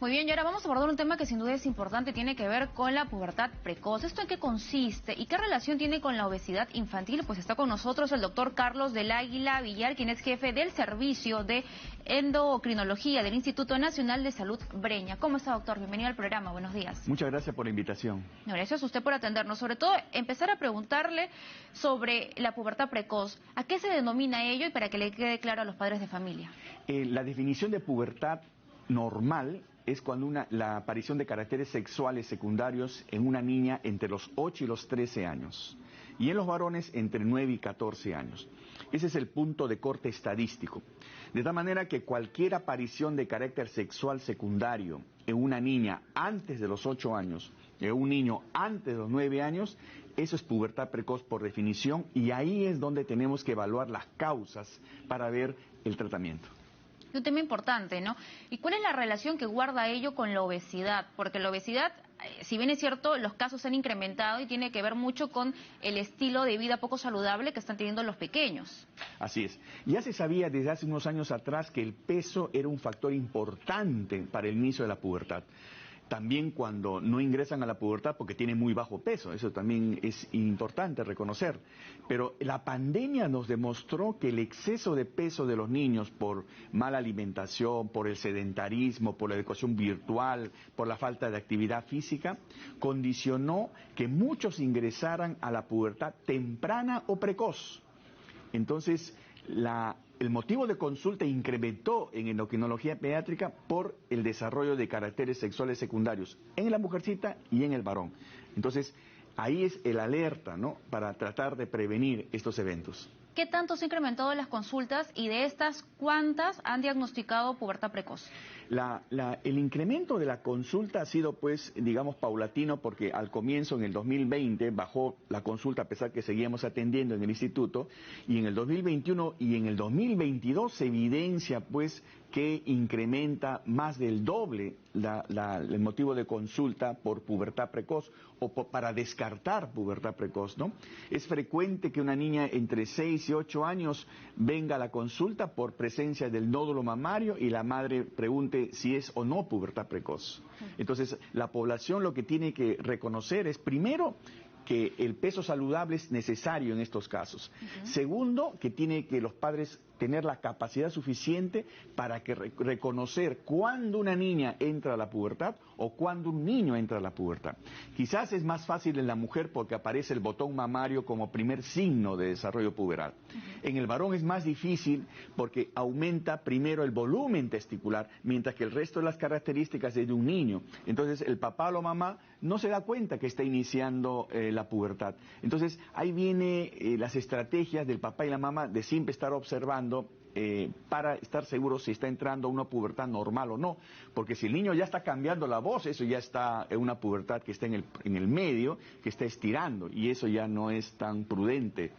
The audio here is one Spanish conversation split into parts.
Muy bien, y ahora vamos a abordar un tema que sin duda es importante, tiene que ver con la pubertad precoz. ¿Esto en qué consiste y qué relación tiene con la obesidad infantil? Pues está con nosotros el doctor Carlos del Águila Villar, quien es jefe del Servicio de Endocrinología del Instituto Nacional de Salud Breña. ¿Cómo está, doctor? Bienvenido al programa, buenos días. Muchas gracias por la invitación. Gracias a usted por atendernos. Sobre todo, empezar a preguntarle sobre la pubertad precoz. ¿A qué se denomina ello y para que le quede claro a los padres de familia? La definición de pubertad normal es cuando la aparición de caracteres sexuales secundarios en una niña entre los 8 y los 13 años y en los varones entre 9 y 14 años. Ese es el punto de corte estadístico. De tal manera que cualquier aparición de carácter sexual secundario en una niña antes de los 8 años, en un niño antes de los 9 años, eso es pubertad precoz por definición, y ahí es donde tenemos que evaluar las causas para ver el tratamiento. Un tema importante, ¿no? ¿Y cuál es la relación que guarda ello con la obesidad? Porque la obesidad, si bien es cierto, los casos se han incrementado y tiene que ver mucho con el estilo de vida poco saludable que están teniendo los pequeños. Así es. Ya se sabía desde hace unos años atrás que el peso era un factor importante para el inicio de la pubertad. También cuando no ingresan a la pubertad porque tienen muy bajo peso, eso también es importante reconocer. Pero la pandemia nos demostró que el exceso de peso de los niños por mala alimentación, por el sedentarismo, por la educación virtual, por la falta de actividad física, condicionó que muchos ingresaran a la pubertad temprana o precoz. Entonces, el motivo de consulta incrementó en endocrinología pediátrica por el desarrollo de caracteres sexuales secundarios en la mujercita y en el varón. Entonces, ahí es el alerta, ¿no?, para tratar de prevenir estos eventos. ¿Qué tanto se han incrementado las consultas y de estas, cuántas han diagnosticado pubertad precoz? El incremento de la consulta ha sido, pues, digamos, paulatino, porque al comienzo, en el 2020, bajó la consulta a pesar que seguíamos atendiendo en el instituto, y en el 2021 y en el 2022 se evidencia, pues, que incrementa más del doble el motivo de consulta por pubertad precoz o para descartar pubertad precoz, ¿no? Es frecuente que una niña entre 6 y 8 años venga a la consulta por presencia del nódulo mamario y la madre pregunte si es o no pubertad precoz. Entonces, la población lo que tiene que reconocer es, primero, que el peso saludable es necesario en estos casos. Segundo, que tiene que los padres tener la capacidad suficiente para que reconocer cuándo una niña entra a la pubertad o cuándo un niño entra a la pubertad. Quizás es más fácil en la mujer porque aparece el botón mamario como primer signo de desarrollo puberal. En el varón es más difícil porque aumenta primero el volumen testicular, mientras que el resto de las características es de un niño. Entonces el papá o la mamá no se da cuenta que está iniciando la pubertad. Entonces ahí viene las estrategias del papá y la mamá de siempre estar observando para estar seguro si está entrando a una pubertad normal o no, porque si el niño ya está cambiando la voz, eso ya está en una pubertad que está en el medio, que está estirando, y eso ya no es tan prudente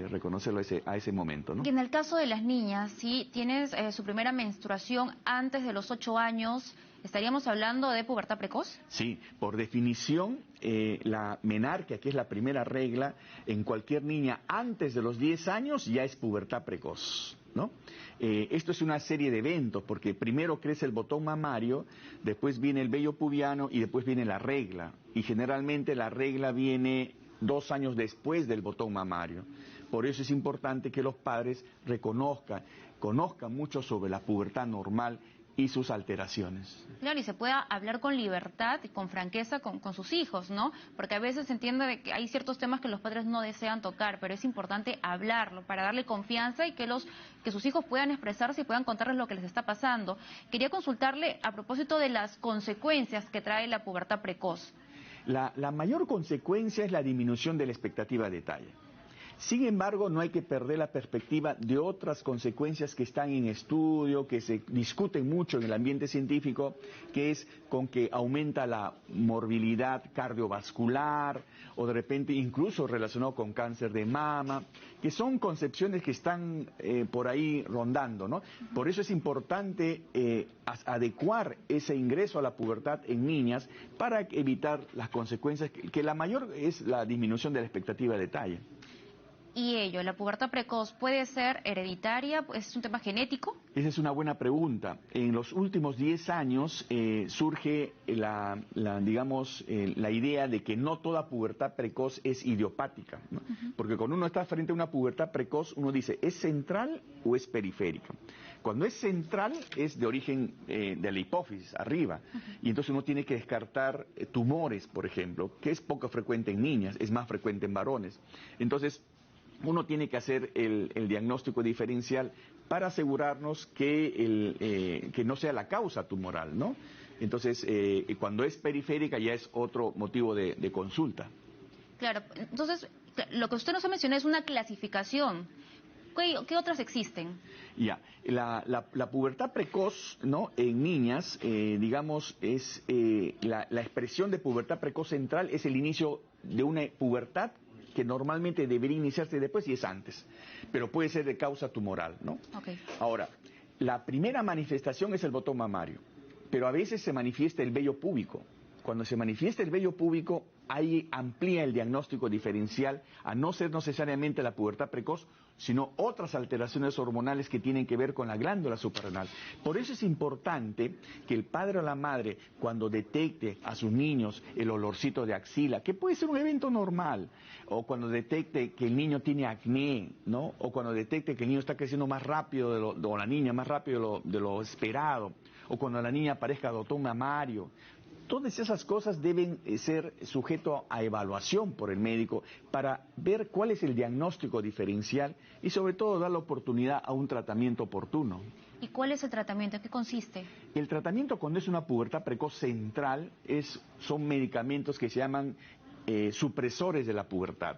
reconocerlo a ese momento, ¿no? Y en el caso de las niñas, si tienes su primera menstruación antes de los 8 años, ¿estaríamos hablando de pubertad precoz? Sí, por definición, la menarquia, que es la primera regla, en cualquier niña antes de los 10 años ya es pubertad precoz, ¿no? Esto es una serie de eventos, porque primero crece el botón mamario, después viene el vello pubiano y después viene la regla. Y generalmente la regla viene 2 años después del botón mamario. Por eso es importante que los padres conozcan mucho sobre la pubertad normal y sus alteraciones. Claro, y se pueda hablar con libertad y con franqueza con sus hijos, ¿no? Porque a veces se entiende de que hay ciertos temas que los padres no desean tocar, pero es importante hablarlo para darle confianza y que sus hijos puedan expresarse y puedan contarles lo que les está pasando. Quería consultarle a propósito de las consecuencias que trae la pubertad precoz. La mayor consecuencia es la disminución de la expectativa de talla. Sin embargo, no hay que perder la perspectiva de otras consecuencias que están en estudio, que se discuten mucho en el ambiente científico, que es con que aumenta la morbilidad cardiovascular o de repente incluso relacionado con cáncer de mama, que son concepciones que están por ahí rondando, ¿no? Por eso es importante adecuar ese ingreso a la pubertad en niñas para evitar las consecuencias, que la mayor es la disminución de la expectativa de talla. Y ello, ¿la pubertad precoz puede ser hereditaria? ¿Es un tema genético? Esa es una buena pregunta. En los últimos 10 años surge digamos, la idea de que no toda pubertad precoz es idiopática, ¿no? Porque cuando uno está frente a una pubertad precoz, uno dice, ¿es central o es periférica? Cuando es central, es de origen de la hipófisis, arriba. Y entonces uno tiene que descartar tumores, por ejemplo, que es poco frecuente en niñas, es más frecuente en varones. Entonces, uno tiene que hacer el diagnóstico diferencial para asegurarnos que no sea la causa tumoral, ¿no? Entonces, cuando es periférica ya es otro motivo de consulta. Claro, entonces, lo que usted nos ha mencionado es una clasificación. ¿Qué otras existen? Ya, la pubertad precoz, ¿no? En niñas, digamos, es la expresión de pubertad precoz central es el inicio de una pubertad que normalmente debería iniciarse después y es antes, pero puede ser de causa tumoral, ¿no? Okay. Ahora, la primera manifestación es el botón mamario, pero a veces se manifiesta el vello púbico. Cuando se manifiesta el vello púbico, ahí amplía el diagnóstico diferencial a no ser necesariamente la pubertad precoz, sino otras alteraciones hormonales que tienen que ver con la glándula suprarrenal. Por eso es importante que el padre o la madre, cuando detecte a sus niños el olorcito de axila, que puede ser un evento normal, o cuando detecte que el niño tiene acné, ¿no? O cuando detecte que el niño está creciendo más rápido o la niña más rápido de lo esperado, o cuando la niña aparezca botón mamario. Todas esas cosas deben ser sujeto a evaluación por el médico para ver cuál es el diagnóstico diferencial y sobre todo dar la oportunidad a un tratamiento oportuno. ¿Y cuál es el tratamiento? ¿En qué consiste? El tratamiento cuando es una pubertad precoz central son medicamentos que se llaman supresores de la pubertad,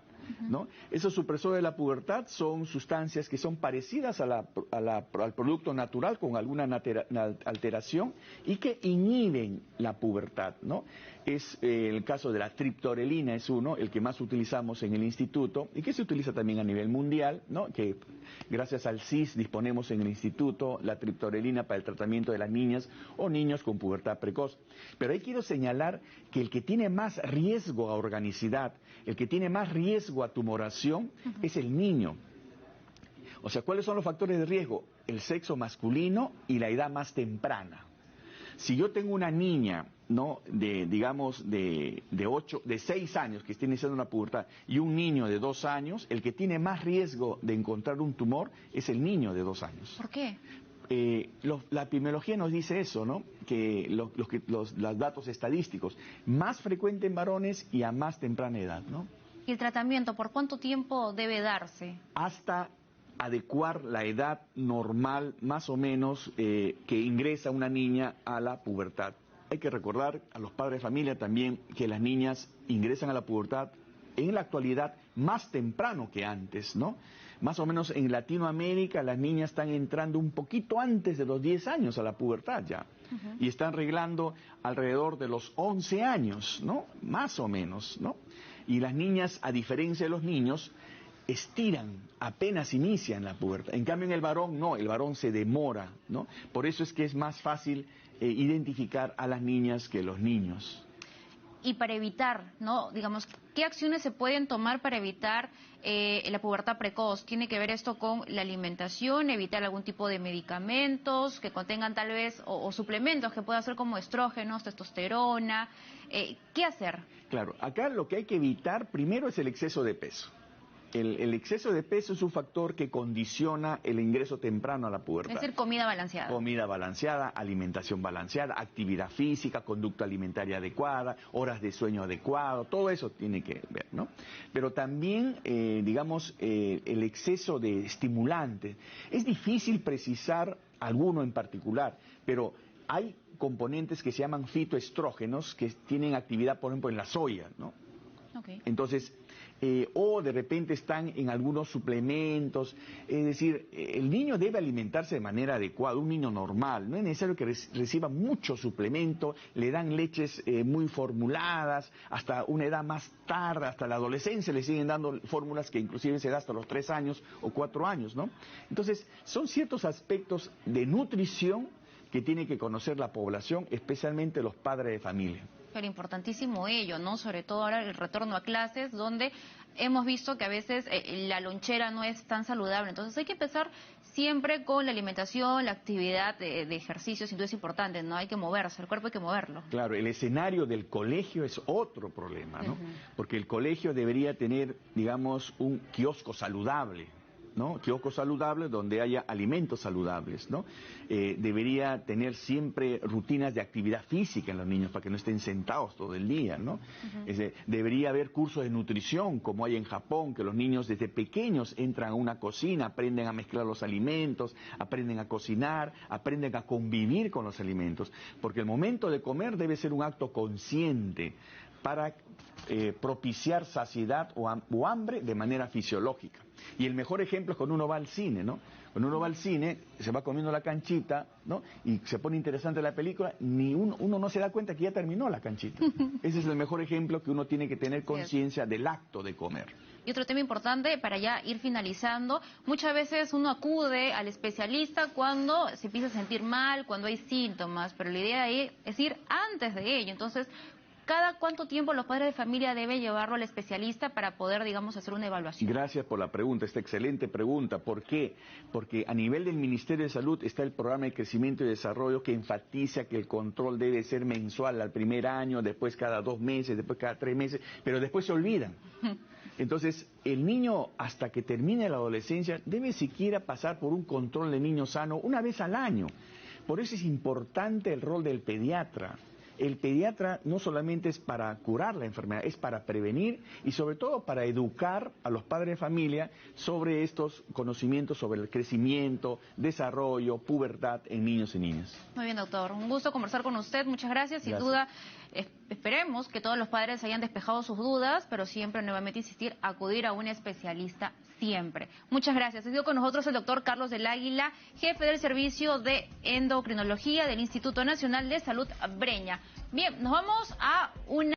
¿no? Esos supresores de la pubertad son sustancias que son parecidas al producto natural con alguna alteración y que inhiben la pubertad, ¿no? Es el caso de la triptorelina, es uno, el que más utilizamos en el instituto y que se utiliza también a nivel mundial, ¿no? Que gracias al CIS disponemos en el instituto la triptorelina para el tratamiento de las niñas o niños con pubertad precoz. Pero ahí quiero señalar que el que tiene más riesgo a organicidad, el que tiene más riesgo a tumoración es el niño. O sea, ¿cuáles son los factores de riesgo? El sexo masculino y la edad más temprana. Si yo tengo una niña, ¿no? digamos, de 6 años que está iniciando una pubertad y un niño de 2 años, el que tiene más riesgo de encontrar un tumor es el niño de 2 años. ¿Por qué? La epidemiología nos dice eso, ¿no? Que los datos estadísticos, más frecuente en varones y a más temprana edad, ¿no? ¿Y el tratamiento por cuánto tiempo debe darse? Hasta adecuar la edad normal, más o menos, que ingresa una niña a la pubertad. Hay que recordar a los padres de familia también que las niñas ingresan a la pubertad en la actualidad más temprano que antes, ¿no? Más o menos en Latinoamérica las niñas están entrando un poquito antes de los 10 años a la pubertad ya. Y están arreglando alrededor de los 11 años, ¿no? Más o menos, ¿no? Y las niñas, a diferencia de los niños, estiran, apenas inician la pubertad. En cambio en el varón no, el varón se demora, ¿no? Por eso es que es más fácil identificar a las niñas que los niños. Y para evitar, ¿no? Digamos, ¿qué acciones se pueden tomar para evitar la pubertad precoz? ¿Tiene que ver esto con la alimentación, evitar algún tipo de medicamentos que contengan tal vez, o suplementos que puedan ser como estrógenos, testosterona? ¿Qué hacer? Claro, acá lo que hay que evitar primero es el exceso de peso. El exceso de peso es un factor que condiciona el ingreso temprano a la pubertad. Es decir, comida balanceada. Comida balanceada, alimentación balanceada, actividad física, conducta alimentaria adecuada, horas de sueño adecuado, todo eso tiene que ver, ¿no? Pero también, digamos, el exceso de estimulantes. Es difícil precisar alguno en particular, pero hay componentes que se llaman fitoestrógenos que tienen actividad, por ejemplo, en la soya, ¿no? Okay. Entonces, o de repente están en algunos suplementos, es decir, el niño debe alimentarse de manera adecuada, un niño normal, no es necesario que reciba mucho suplemento, le dan leches muy formuladas, hasta una edad más tarde, hasta la adolescencia le siguen dando fórmulas que inclusive se da hasta los 3 años o 4 años, ¿no? Entonces, son ciertos aspectos de nutrición que tiene que conocer la población, especialmente los padres de familia. Pero importantísimo ello, ¿no? Sobre todo ahora el retorno a clases, donde hemos visto que a veces la lonchera no es tan saludable. Entonces hay que empezar siempre con la alimentación, la actividad de ejercicio, sin duda es importante, ¿no? Hay que moverse, el cuerpo hay que moverlo. Claro, el escenario del colegio es otro problema, ¿no? Porque el colegio debería tener, digamos, un kiosco saludable, ¿no? Kiosco saludable donde haya alimentos saludables, ¿no? Debería tener siempre rutinas de actividad física en los niños para que no estén sentados todo el día, ¿no? Debería haber cursos de nutrición como hay en Japón, que los niños desde pequeños entran a una cocina, aprenden a mezclar los alimentos, aprenden a cocinar, aprenden a convivir con los alimentos, porque el momento de comer debe ser un acto consciente para propiciar saciedad o hambre de manera fisiológica. Y el mejor ejemplo es cuando uno va al cine, ¿no? Cuando uno va al cine, se va comiendo la canchita, ¿no? Y se pone interesante la película, uno no se da cuenta que ya terminó la canchita. Ese es el mejor ejemplo que uno tiene que tener conciencia del acto de comer. Y otro tema importante, para ya ir finalizando, muchas veces uno acude al especialista cuando se empieza a sentir mal, cuando hay síntomas, pero la idea es ir antes de ello. Entonces, ¿cada cuánto tiempo los padres de familia deben llevarlo al especialista para poder, digamos, hacer una evaluación? Gracias por la pregunta, esta excelente pregunta. ¿Por qué? Porque a nivel del Ministerio de Salud está el programa de crecimiento y desarrollo que enfatiza que el control debe ser mensual al primer año, después cada 2 meses, después cada 3 meses, pero después se olvidan. Entonces, el niño, hasta que termine la adolescencia, debe siquiera pasar por un control de niño sano una vez al año. Por eso es importante el rol del pediatra. El pediatra no solamente es para curar la enfermedad, es para prevenir y sobre todo para educar a los padres de familia sobre estos conocimientos sobre el crecimiento, desarrollo, pubertad en niños y niñas. Muy bien, doctor. Un gusto conversar con usted. Muchas gracias. Sin duda, esperemos que todos los padres hayan despejado sus dudas, pero siempre, nuevamente insistir, acudir a un especialista siempre. Muchas gracias. Ha sido con nosotros el doctor Carlos del Águila, jefe del Servicio de Endocrinología del Instituto Nacional de Salud Breña. Bien, nos vamos a una...